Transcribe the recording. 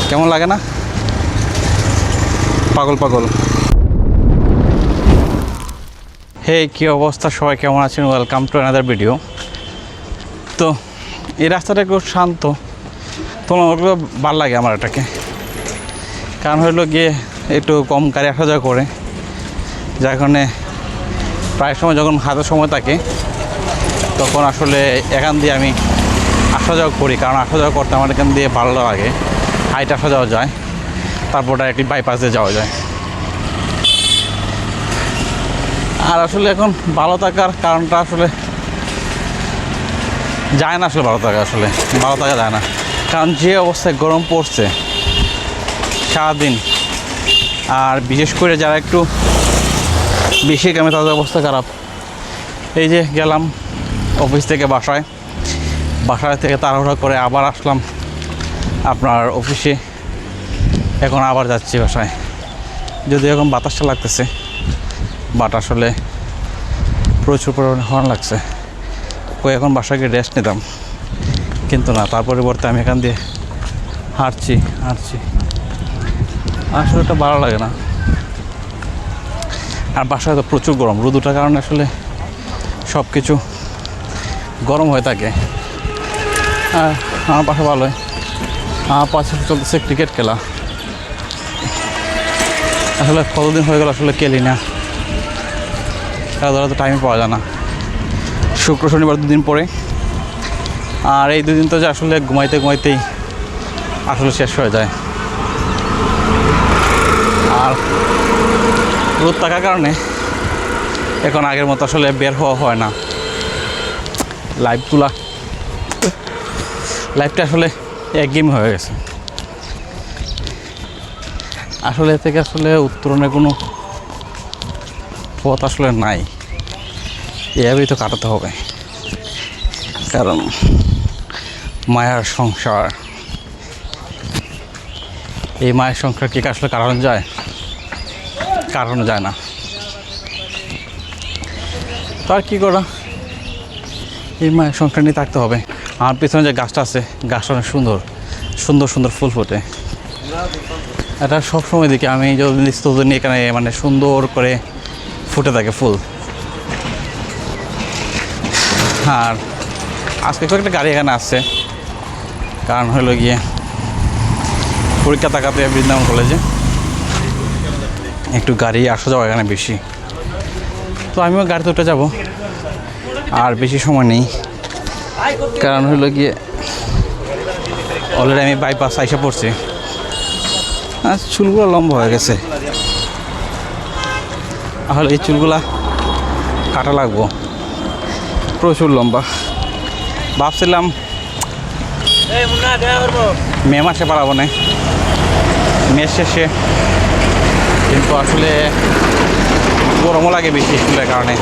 কেমন লাগে না? পাগল পাগল। হে, কী অবস্থা সবাই, কেমন আছেন? Welcome to another video. তো এই রাস্তাটা একটু শান্ত, তোমার ভালো লাগে আমার এটাকে। কারণ হলো গিয়ে একটু কম গাড়ি আসা যাওয়া করে, যার কারণে প্রায় সময় যখন হাতে সময় থাকে তখন আসলে এখান দিয়ে আমি আসা যাওয়া করি। কারণ আসা যাওয়া করতে আমার এখান দিয়ে ভালো লাগে, হাইট আসা যাওয়া যায়, তারপর ডাইরেক্টলি বাইপাস দিয়ে যাওয়া যায়। আর আসলে এখন ভালো থাকার কারণটা আসলে যায় না, আসলে ভালো থাকা যায় না। কারণ যে অবস্থায় গরম পড়ছে সারাদিন, আর বিশেষ করে যারা একটু বেশি কামে তাদের অবস্থা খারাপ। এই যে গেলাম অফিস থেকে বাসায় থেকে তাড়াহুড়া করে আবার আসলাম আপনার অফিসে, এখন আবার যাচ্ছি বাসায়। যদি এখন বাতাসটা লাগতেছে, বাট আসলে প্রচুর পরিমাণে হর্ন লাগছে। এখন বাসায় গিয়ে রেস্ট নিতাম, কিন্তু না, তার পরিবর্তে আমি এখান দিয়ে হাঁটছি। আসলে এটা ভালো লাগে না। আর বাসায় তো প্রচুর গরম, রোদটার কারণে আসলে সব কিছু গরম হয়ে থাকে। আর আমার বাসা ভালোই, আমার পাশে চলতেছে ক্রিকেট খেলা। আসলে কতদিন হয়ে গেল আসলে খেলি না, খেলাধুলা তো টাইমে পাওয়া যায় না। শুক্র শনিবার দুদিন পরে, আর এই দুদিন তো যে আসলে ঘুমাইতেই আসলে শেষ হয়ে যায়। আর রোদ থাকার কারণে এখন আগের মতো আসলে বের হওয়া হয় না। লাইফটা আসলে একঘেয়েমি হয়ে গেছে। আসলে এ থেকে আসলে উত্তরণের কোনো পথ আসলে নাই, এভাবেই তো কাটাতে হবে। কারণ মায়ার সংসার, এই মায়ের সংসার কি আসলে কাটানো যায়? কাটানো যায় না। তো আর কী করা, এই মায়ের সংসার নিয়ে থাকতে হবে। আমার পিছনে যে গাছটা আছে, গাছটা অনেক সুন্দর ফুল ফোটে। এটা সবসময় দেখি আমি যতদিন ততদিন এখানে মানে সুন্দর করে ফুটে থাকে ফুল। আর আজকে কয়েকটা গাড়ি এখানে আসছে, কারণ হলো গিয়ে পরীক্ষা থাকাতে বৃন্দাবন কলেজে একটু গাড়ি আসা যাওয়া এখানে বেশি। তো আমিও গাড়িতে উঠে যাব, আর বেশি সময় নেই। কারণ হলো গিয়ে অলরেডি আমি বাইপাস আইসা পড়ছি। আর চুলগুলো লম্বা হয়ে গেছে, আসলে এই চুলগুলা কাটা লাগবো, প্রচুর লম্বা। ভাবছিলাম মে মাসে পারাবো না, মে শেষে, কিন্তু আসলে গরমও লাগে বেশি চুলের কারণে।